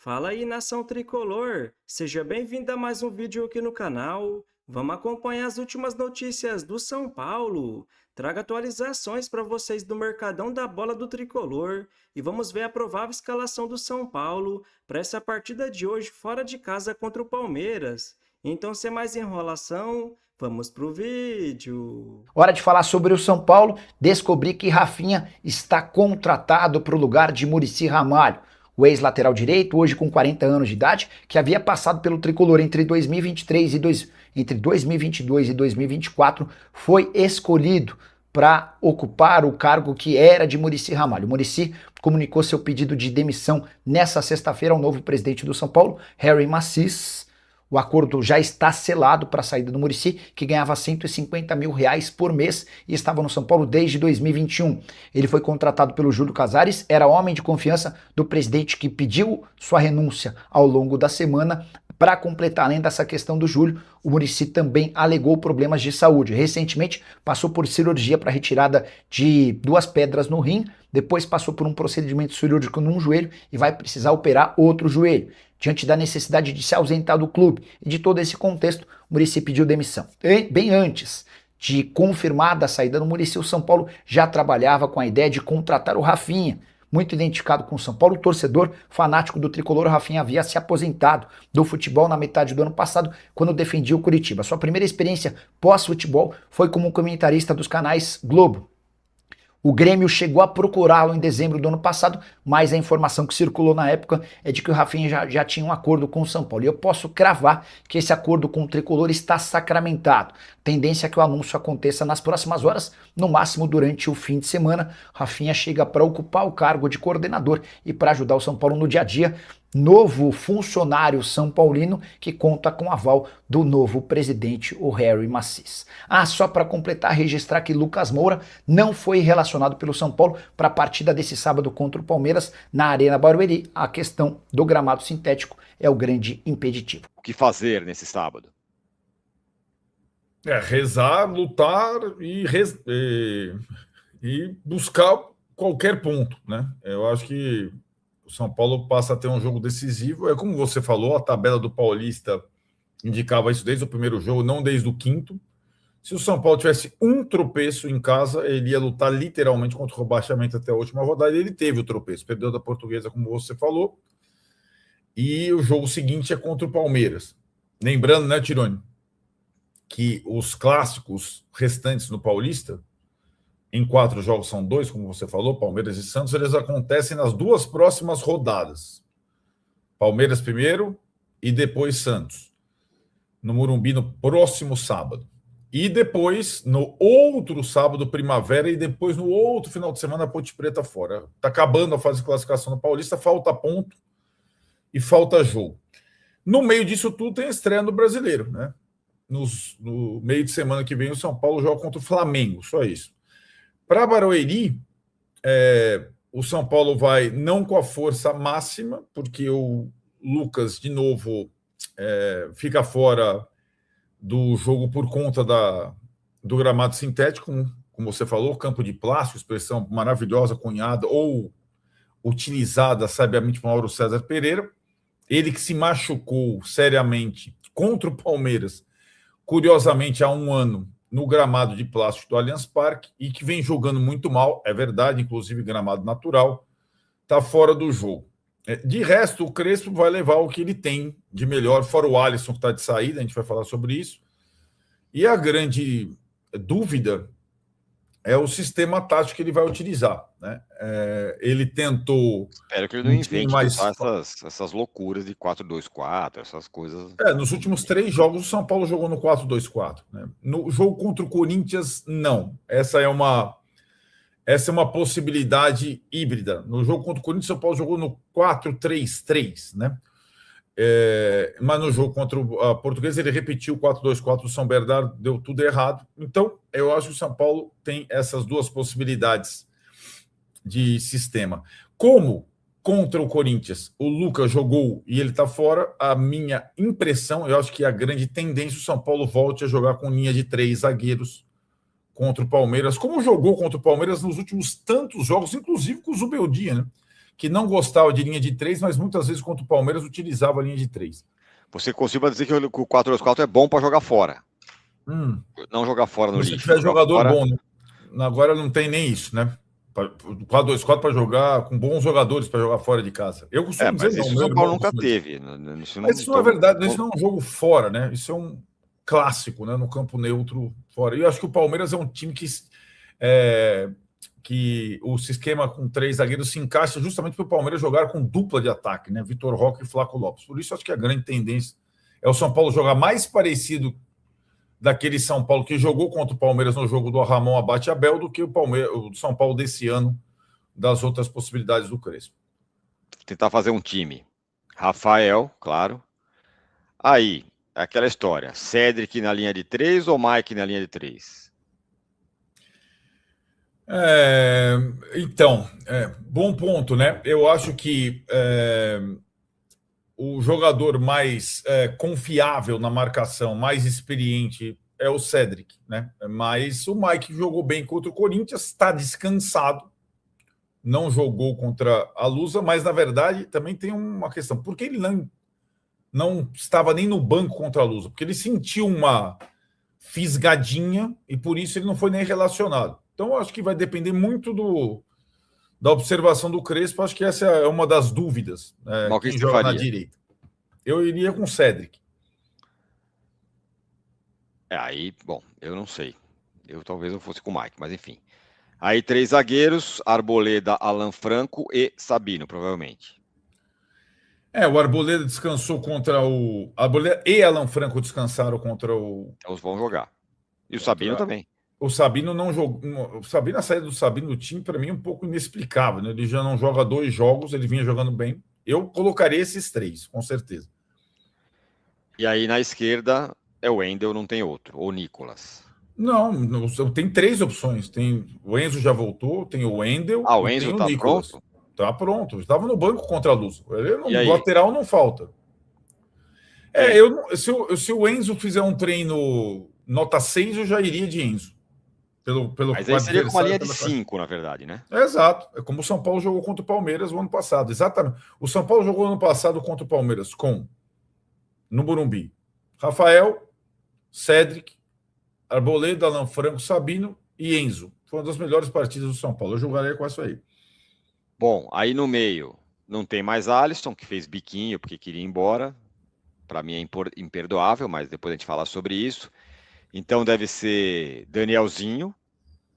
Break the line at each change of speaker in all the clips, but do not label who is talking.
Fala aí, nação tricolor! Seja bem-vindo a mais um vídeo aqui no canal. Vamos acompanhar as últimas notícias do São Paulo. Trago atualizações para vocês do Mercadão da Bola do Tricolor e vamos ver a provável escalação do São Paulo para essa partida de hoje fora de casa contra o Palmeiras. Então, sem mais enrolação, vamos pro vídeo.
Hora de falar sobre o São Paulo. Descobri que Rafinha está contratado para o lugar de Muricy Ramalho, o ex-lateral direito, hoje com 40 anos de idade, que havia passado pelo tricolor entre 2023 entre 2022 e 2024, foi escolhido para ocupar o cargo que era de Muricy Ramalho. Muricy comunicou seu pedido de demissão nessa sexta-feira ao novo presidente do São Paulo, Harry Macis. O acordo já está selado para a saída do Muricy, que ganhava R$150 mil por mês e estava no São Paulo desde 2021. Ele foi contratado pelo Júlio Casares, era homem de confiança do presidente que pediu sua renúncia ao longo da semana. Para completar, além dessa questão do Júlio, o Muricy também alegou problemas de saúde. Recentemente passou por cirurgia para retirada de 2 pedras no rim, depois passou por um procedimento cirúrgico num joelho e vai precisar operar outro joelho. Diante da necessidade de se ausentar do clube e de todo esse contexto, o Muricy pediu demissão. Bem antes de confirmada a saída do Muricy, o São Paulo já trabalhava com a ideia de contratar o Rafinha. Muito identificado com o São Paulo, o torcedor fanático do tricolor, o Rafinha havia se aposentado do futebol na metade do ano passado, quando defendia o Curitiba. Sua primeira experiência pós-futebol foi como comentarista dos canais Globo. O Grêmio chegou a procurá-lo em dezembro do ano passado, mas a informação que circulou na época é de que o Rafinha já tinha um acordo com o São Paulo. E eu posso cravar que esse acordo com o tricolor está sacramentado. Tendência é que o anúncio aconteça nas próximas horas, no máximo durante o fim de semana. Rafinha chega para ocupar o cargo de coordenador e para ajudar o São Paulo no dia a dia. Novo funcionário são paulino que conta com o aval do novo presidente, o Harry Macis. Só para completar, registrar que Lucas Moura não foi relacionado pelo São Paulo para a partida desse sábado contra o Palmeiras na Arena Barueri. A questão do gramado sintético é o grande impeditivo.
O que fazer nesse sábado?
Rezar, lutar e buscar qualquer ponto, né? Eu acho que o São Paulo passa a ter um jogo decisivo. É como você falou, a tabela do Paulista indicava isso desde o primeiro jogo, não desde o quinto. Se o São Paulo tivesse um tropeço em casa, ele ia lutar literalmente contra o rebaixamento até a última rodada. Ele teve o tropeço, perdeu da Portuguesa, como você falou. E o jogo seguinte é contra o Palmeiras. Lembrando, né, Tironi, que os clássicos restantes no Paulista, em 4 jogos são 2, como você falou, Palmeiras e Santos, eles acontecem nas 2 próximas rodadas. Palmeiras primeiro e depois Santos. No Morumbi no próximo sábado. E depois, no outro sábado, Primavera, e depois no outro final de semana, Ponte Preta fora. Está acabando a fase de classificação no Paulista, falta ponto e falta jogo. No meio disso tudo tem a estreia no Brasileiro, né? No meio de semana que vem, o São Paulo joga contra o Flamengo, só isso. Para Barueri, o São Paulo vai não com a força máxima, porque o Lucas, de novo, fica fora do jogo por conta do gramado sintético, como você falou, campo de plástico, expressão maravilhosa, cunhada ou utilizada sabiamente por Mauro César Pereira. Ele que se machucou seriamente contra o Palmeiras, curiosamente, há 1 ano, no gramado de plástico do Allianz Parque, e que vem jogando muito mal, é verdade, inclusive gramado natural, está fora do jogo. De resto, o Crespo vai levar o que ele tem de melhor, fora o Alisson que está de saída, a gente vai falar sobre isso. E a grande dúvida é o sistema tático que ele vai utilizar, né? Ele tentou...
Espero que ele não invente essas loucuras de 4-2-4, essas coisas.
Nos últimos 3 jogos, o São Paulo jogou no 4-2-4. Né? No jogo contra o Corinthians, não. Essa é uma possibilidade híbrida. No jogo contra o Corinthians, o São Paulo jogou no 4-3-3, né? Mas no jogo contra a Portuguesa, ele repetiu o 4-2-4 do São Bernardo, deu tudo errado. Então, eu acho que o São Paulo tem essas 2 possibilidades de sistema. Como contra o Corinthians o Lucas jogou e ele está fora, a minha impressão, eu acho que a grande tendência, o São Paulo volte a jogar com linha de 3 zagueiros contra o Palmeiras, como jogou contra o Palmeiras nos últimos tantos jogos, inclusive com o Zubeldia, né? que não gostava de linha de 3, mas muitas vezes contra o Palmeiras utilizava a linha de 3.
Você costuma dizer que o 4-2-4 é bom para jogar fora. Não jogar fora no lixo.
Se tiver jogador fora... bom, né? Agora não tem nem isso, né? 4-2-4 para jogar com bons jogadores para jogar fora de casa. Eu costumo dizer
não. Isso o São Paulo nunca teve.
Mas isso não é verdade, isso não é um jogo fora, né? Isso é um clássico, né? No campo neutro fora. E eu acho que o Palmeiras é um time que o sistema com 3 zagueiros se encaixa justamente para o Palmeiras jogar com dupla de ataque, né? Vitor Roque e Flaco Lopes. Por isso acho que a grande tendência é o São Paulo jogar mais parecido daquele São Paulo que jogou contra o Palmeiras no jogo do Ramon Abate Abel do que o São Paulo desse ano, das outras possibilidades do Crespo.
Tentar fazer um time. Rafael, claro. Aí, aquela história. Cédric na linha de 3 ou Mike na linha de 3?
Então, bom ponto, né? Eu acho que o jogador mais confiável na marcação, mais experiente, é o Cédric, né? Mas o Mike jogou bem contra o Corinthians, está descansado, não jogou contra a Lusa, mas na verdade também tem uma questão. Por que ele não estava nem no banco contra a Lusa? Porque ele sentiu uma fisgadinha e por isso ele não foi nem relacionado. Então eu acho que vai depender muito da observação do Crespo. Acho que essa é uma das dúvidas. Quem joga na direita. Eu iria com o Cédric.
Aí, bom, eu não sei. Talvez eu fosse com o Mike, mas enfim. Aí 3 zagueiros, Arboleda, Alan Franco e Sabino, provavelmente.
O Arboleda descansou contra o... Arboleda e Alan Franco descansaram contra o...
Então vão jogar. E o Sabino também.
O Sabino não jogou. O Sabino, a saída do Sabino do time, para mim, é um pouco inexplicável, né? Ele já não joga 2 jogos, ele vinha jogando bem. Eu colocaria esses 3, com certeza.
E aí na esquerda é o Wendel, não tem outro. Ou Nicolas.
Não, tem 3 opções. O Enzo já voltou, tem o Wendel.
O Enzo tá pronto?
Tá pronto. Estava no banco contra a Luz. No lateral não falta. Se o Enzo fizer um treino nota 6, eu já iria de Enzo.
Mas aí seria com uma linha de 5, na verdade, né?
Exato. É como o São Paulo jogou contra o Palmeiras o ano passado. Exatamente. O São Paulo jogou ano passado contra o Palmeiras no Morumbi, Rafael, Cédric, Arboleda, Alan Franco, Sabino e Enzo. Foi uma das melhores partidas do São Paulo. Eu jogaria com isso aí.
Bom, aí no meio não tem mais Alisson, que fez biquinho porque queria ir embora. Para mim é imperdoável, mas depois a gente fala sobre isso. Então deve ser Danielzinho.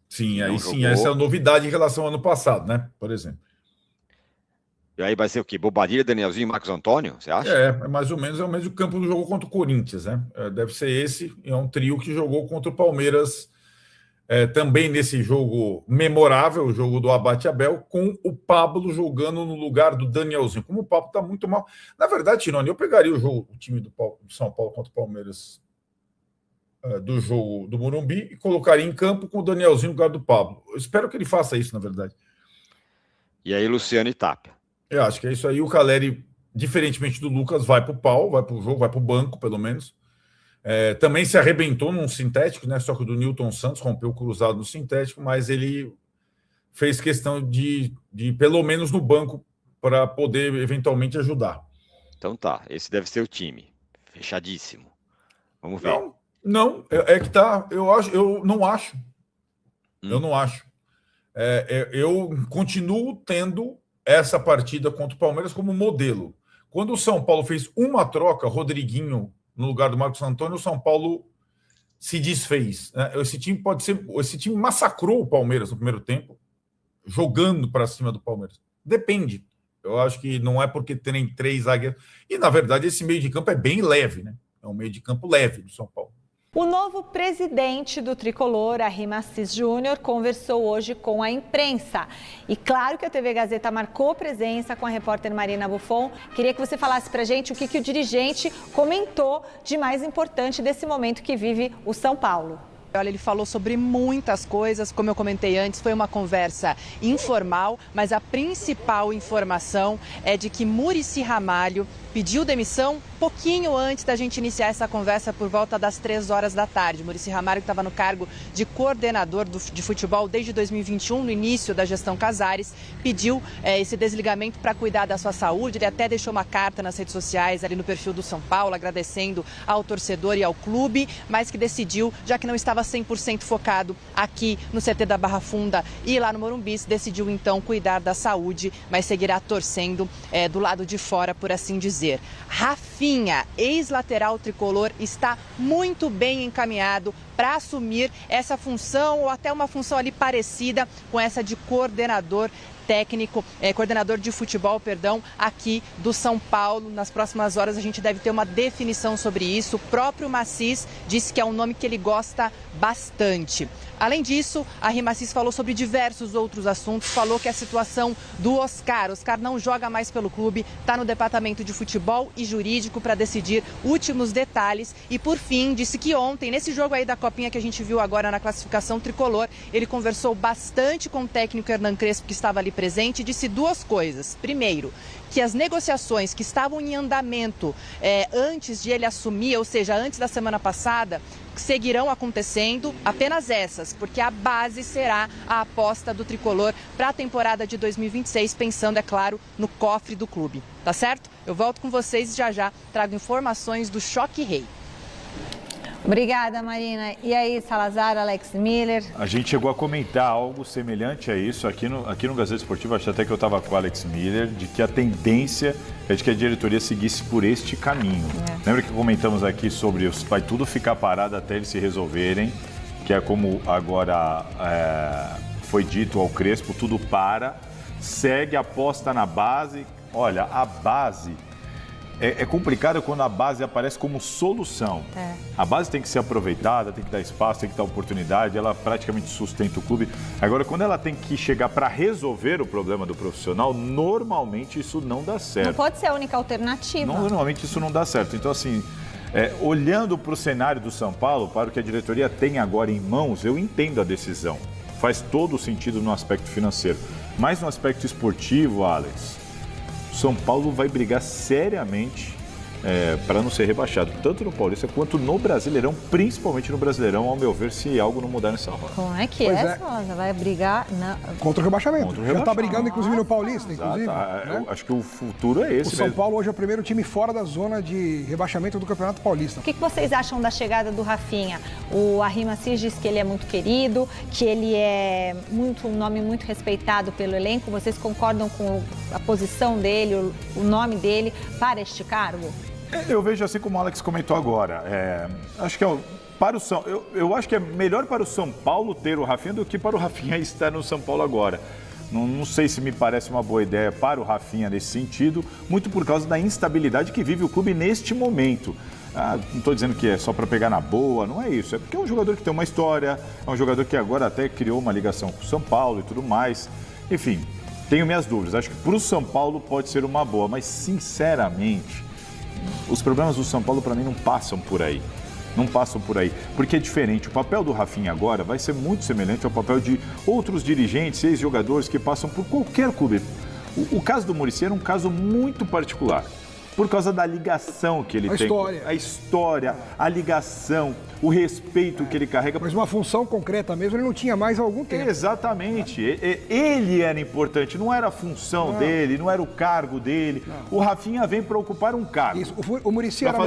Sim, aí sim, essa é a novidade em relação ao ano passado, né? Por exemplo.
E aí vai ser o quê? Bobadilha, Danielzinho e Marcos Antônio, você acha?
É mais ou menos o mesmo campo do jogo contra o Corinthians, né? Deve ser esse, é um trio que jogou contra o Palmeiras também nesse jogo memorável, o jogo do Abate Abel, com o Pablo jogando no lugar do Danielzinho. Como o Pablo está muito mal. Na verdade, Tironi, eu pegaria o time do São Paulo contra o Palmeiras do jogo do Morumbi e colocaria em campo com o Danielzinho no lugar do Pablo. Eu espero que ele faça isso, na verdade.
E aí, Luciano e Tapia.
Eu acho que é isso aí. O Caleri, diferentemente do Lucas, vai para o pau, vai para o jogo, vai para o banco, pelo menos. Também se arrebentou num sintético, né? Só que o do Newton Santos rompeu o cruzado no sintético, mas ele fez questão de pelo menos no banco para poder eventualmente ajudar.
Então tá, esse deve ser o time. Fechadíssimo. Vamos ver.
Não, é que tá. Eu não acho. Eu não acho. Eu continuo tendo essa partida contra o Palmeiras como modelo. Quando o São Paulo fez uma troca, Rodriguinho no lugar do Marcos Antônio, o São Paulo se desfez. Esse time massacrou o Palmeiras no primeiro tempo, jogando para cima do Palmeiras. Depende. Eu acho que não é porque tem 3 zagueiros. E, na verdade, esse meio de campo é bem leve, né? É um meio de campo leve do São Paulo.
O novo presidente do Tricolor, Arrim Assis Júnior, conversou hoje com a imprensa. E claro que a TV Gazeta marcou presença com a repórter Marina Buffon. Queria que você falasse pra gente o que o dirigente comentou de mais importante desse momento que vive o São Paulo.
Olha, ele falou sobre muitas coisas, como eu comentei antes, foi uma conversa informal, mas a principal informação é de que Muricy Ramalho pediu demissão pouquinho antes da gente iniciar essa conversa, por volta das 3 horas da tarde. Muricy Ramalho, que estava no cargo de coordenador de futebol desde 2021, no início da gestão Casares, pediu esse desligamento para cuidar da sua saúde. Ele até deixou uma carta nas redes sociais, ali no perfil do São Paulo, agradecendo ao torcedor e ao clube, mas que decidiu, já que não estava 100% focado aqui no CT da Barra Funda e lá no Morumbi, decidiu então cuidar da saúde, mas seguirá torcendo do lado de fora, por assim dizer. Rafinha, ex-lateral tricolor, está muito bem encaminhado para assumir essa função ou até uma função ali parecida com essa de coordenador técnico, coordenador de futebol, perdão, aqui do São Paulo. Nas próximas horas a gente deve ter uma definição sobre isso. O próprio Massis disse que é um nome que ele gosta bastante. Além disso, a Rimassis falou sobre diversos outros assuntos, falou que a situação do Oscar não joga mais pelo clube, está no departamento de futebol e jurídico para decidir últimos detalhes. E por fim, disse que ontem, nesse jogo aí da Copinha que a gente viu agora na classificação tricolor, ele conversou bastante com o técnico Hernan Crespo, que estava ali presente, e disse duas coisas. Primeiro, que as negociações que estavam em andamento antes de ele assumir, ou seja, antes da semana passada, seguirão acontecendo, apenas essas, porque a base será a aposta do tricolor para a temporada de 2026, pensando, é claro, no cofre do clube. Tá certo? Eu volto com vocês e já trago informações do Choque Rei.
Obrigada, Marina. E aí, Salazar, Alex Miller?
A gente chegou a comentar algo semelhante a isso aqui no Gazeta Esportiva, acho até que eu estava com o Alex Miller, de que a tendência é de que a diretoria seguisse por este caminho. Lembra que comentamos aqui sobre vai tudo ficar parado até eles se resolverem, que é como agora foi dito ao Crespo, tudo para, segue, aposta na base. Olha, a base... É complicado quando a base aparece como solução. A base tem que ser aproveitada, tem que dar espaço, tem que dar oportunidade, ela praticamente sustenta o clube. Agora, quando ela tem que chegar para resolver o problema do profissional, normalmente isso não dá certo.
Não pode ser a única alternativa.
Normalmente isso não dá certo. Então, assim, olhando para o cenário do São Paulo, para o que a diretoria tem agora em mãos, eu entendo a decisão. Faz todo o sentido no aspecto financeiro. Mas no aspecto esportivo, Alex, São Paulo vai brigar seriamente para não ser rebaixado, tanto no Paulista quanto no Brasileirão, principalmente no Brasileirão, ao meu ver, se algo não mudar nessa hora.
Como é que Salazar? Vai brigar
contra o rebaixamento.
Contra o rebaixamento.
Já está brigando, inclusive, no Paulista, inclusive.
Né? Acho que o futuro é esse
O São
mesmo.
Paulo hoje é o primeiro time fora da zona de rebaixamento do Campeonato Paulista.
O que vocês acham da chegada do Rafinha? O Rimassis diz que ele é muito querido, que ele é um nome muito respeitado pelo elenco. Vocês concordam com a posição dele, o nome dele para este cargo?
Eu vejo assim como o Alex comentou agora. Acho que eu acho que é melhor para o São Paulo ter o Rafinha do que para o Rafinha estar no São Paulo agora. Não sei se me parece uma boa ideia para o Rafinha nesse sentido, muito por causa da instabilidade que vive o clube neste momento. Não estou dizendo que é só para pegar na boa, não é isso. É porque é um jogador que tem uma história, é um jogador que agora até criou uma ligação com o São Paulo e tudo mais. Enfim, tenho minhas dúvidas. Acho que para o São Paulo pode ser uma boa, mas sinceramente, os problemas do São Paulo para mim não passam por aí. Não passam por aí, porque é diferente. O papel do Rafinha agora vai ser muito semelhante ao papel de outros dirigentes, ex-jogadores que passam por qualquer clube. O caso do Muricy era um caso muito particular, por causa da ligação que ele tem. A história, a ligação, o respeito que ele carrega.
Mas uma função concreta mesmo ele não tinha mais há algum tempo.
Exatamente. Ele era importante, não era a função dele, não era o cargo dele. O Rafinha vem para ocupar um cargo.
Isso. O Muricy era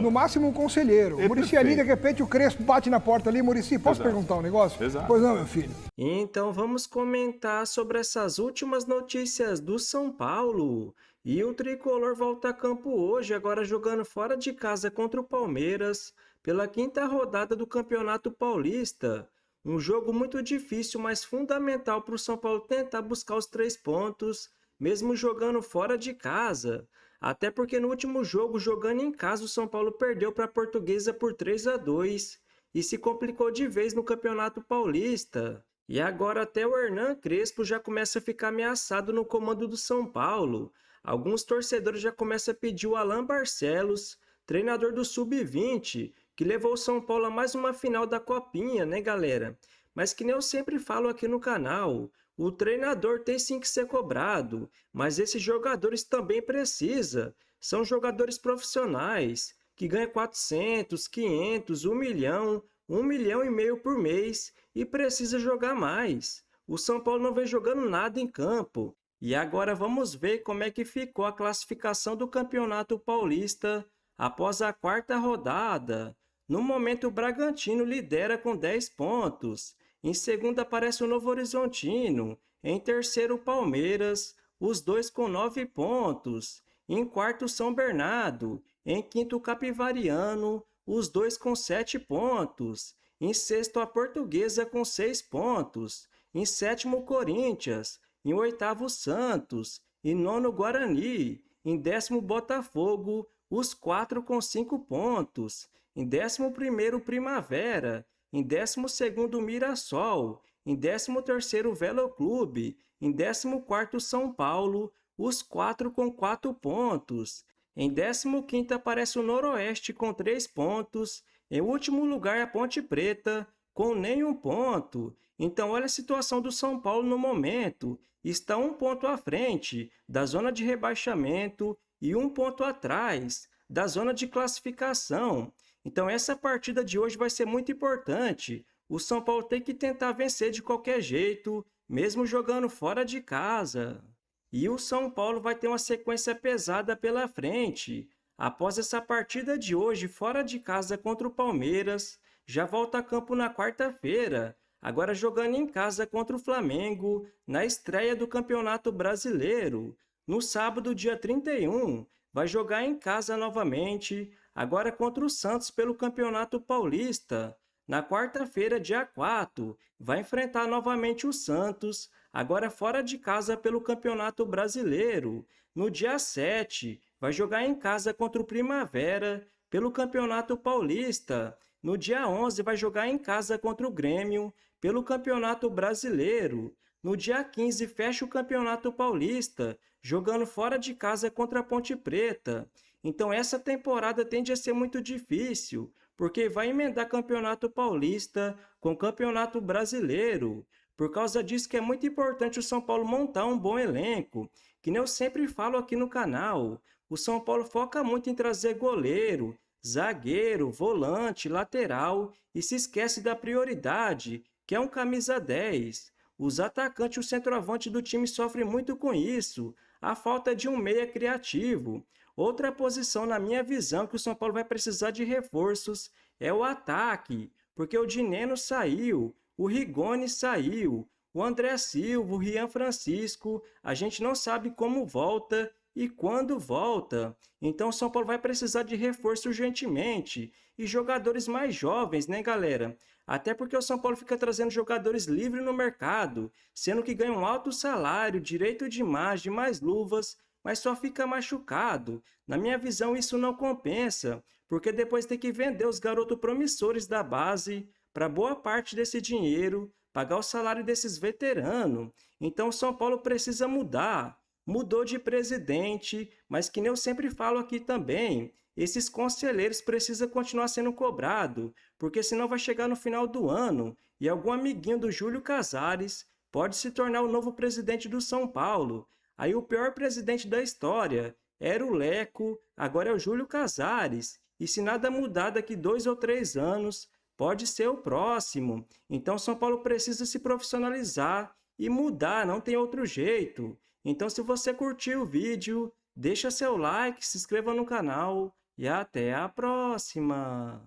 no máximo um conselheiro. O Muricy ali, de repente, o Crespo bate na porta ali. Muricy, posso perguntar um negócio?
Exato.
Pois não, meu filho.
Então vamos comentar sobre essas últimas notícias do São Paulo. E o Tricolor volta a campo hoje, agora jogando fora de casa contra o Palmeiras, pela 5ª rodada do Campeonato Paulista. Um jogo muito difícil, mas fundamental para o São Paulo tentar buscar os 3 pontos, mesmo jogando fora de casa. Até porque no último jogo, jogando em casa, o São Paulo perdeu para a Portuguesa por 3-2 e se complicou de vez no Campeonato Paulista. E agora até o Hernan Crespo já começa a ficar ameaçado no comando do São Paulo. Alguns torcedores já começam a pedir o Alan Barcelos, treinador do Sub-20, que levou o São Paulo a mais uma final da Copinha, né, galera? Mas que nem eu sempre falo aqui no canal, o treinador tem sim que ser cobrado, mas esses jogadores também precisam. são jogadores profissionais que ganham 400, 500, 1 milhão, 1 milhão e meio por mês e precisa jogar mais. O São Paulo não vem jogando nada em campo. E agora vamos ver como é que ficou a classificação do Campeonato Paulista após a quarta rodada. No momento, o Bragantino lidera com 10 pontos. Em segundo aparece o Novo Horizontino. Em terceiro, o Palmeiras, os dois com 9 pontos. Em quarto, São Bernardo. Em quinto, o Capivariano, os dois com 7 pontos. Em sexto, a Portuguesa com 6 pontos. Em sétimo, o Corinthians. Em oitavo, o Santos. Em nono, o Guarani. Em décimo, Botafogo, os 4 com 5 pontos. Em 11º, o Primavera. Em 12º, o Mirassol. Em 13º, o Veloclube. Em 14º, o São Paulo, os 4 com 4 pontos. Em 15º, aparece o Noroeste com 3 pontos. Em último lugar, a Ponte Preta, com nenhum ponto. Então, olha a situação do São Paulo no momento. Está 1 ponto à frente da zona de rebaixamento e 1 ponto atrás da zona de classificação. Então, essa partida de hoje vai ser muito importante. O São Paulo tem que tentar vencer de qualquer jeito, mesmo jogando fora de casa. E o São Paulo vai ter uma sequência pesada pela frente. Após essa partida de hoje fora de casa contra o Palmeiras, já volta a campo na quarta-feira, agora jogando em casa contra o Flamengo, na estreia do Campeonato Brasileiro. No sábado, dia 31, vai jogar em casa novamente, agora contra o Santos pelo Campeonato Paulista. Na quarta-feira, dia 4, vai enfrentar novamente o Santos, agora fora de casa pelo Campeonato Brasileiro. No dia 7, vai jogar em casa contra o Primavera pelo Campeonato Paulista. No dia 11, vai jogar em casa contra o Grêmio pelo Campeonato Brasileiro. No dia 15, fecha o Campeonato Paulista, jogando fora de casa contra a Ponte Preta. Então, essa temporada tende a ser muito difícil, porque vai emendar Campeonato Paulista com Campeonato Brasileiro. Por causa disso que é muito importante o São Paulo montar um bom elenco, que nem eu sempre falo aqui no canal. O São Paulo foca muito em trazer goleiro, zagueiro, volante, lateral e se esquece da prioridade, que é um camisa 10. Os atacantes e o centroavante do time sofrem muito com isso, a falta de um meia criativo. Outra posição, na minha visão, que o São Paulo vai precisar de reforços é o ataque, porque o Dineno saiu, o Rigoni saiu, o André Silva, o Rian Francisco, a gente não sabe como volta e quando volta. Então o São Paulo vai precisar de reforço urgentemente e jogadores mais jovens, né, galera? Até porque o São Paulo fica trazendo jogadores livres no mercado, sendo que ganha um alto salário, direito de imagem, mais luvas, mas só fica machucado. Na minha visão, isso não compensa, porque depois tem que vender os garotos promissores da base para boa parte desse dinheiro, pagar o salário desses veteranos. Então o São Paulo precisa mudar. Mudou de presidente, mas que nem eu sempre falo aqui também, esses conselheiros precisam continuar sendo cobrados, porque senão vai chegar no final do ano e algum amiguinho do Júlio Casares pode se tornar o novo presidente do São Paulo. Aí o pior presidente da história era o Leco, agora é o Júlio Casares. E se nada mudar daqui 2 ou 3 anos, pode ser o próximo. Então São Paulo precisa se profissionalizar e mudar, não tem outro jeito. Então se você curtiu o vídeo, deixa seu like, se inscreva no canal e até a próxima!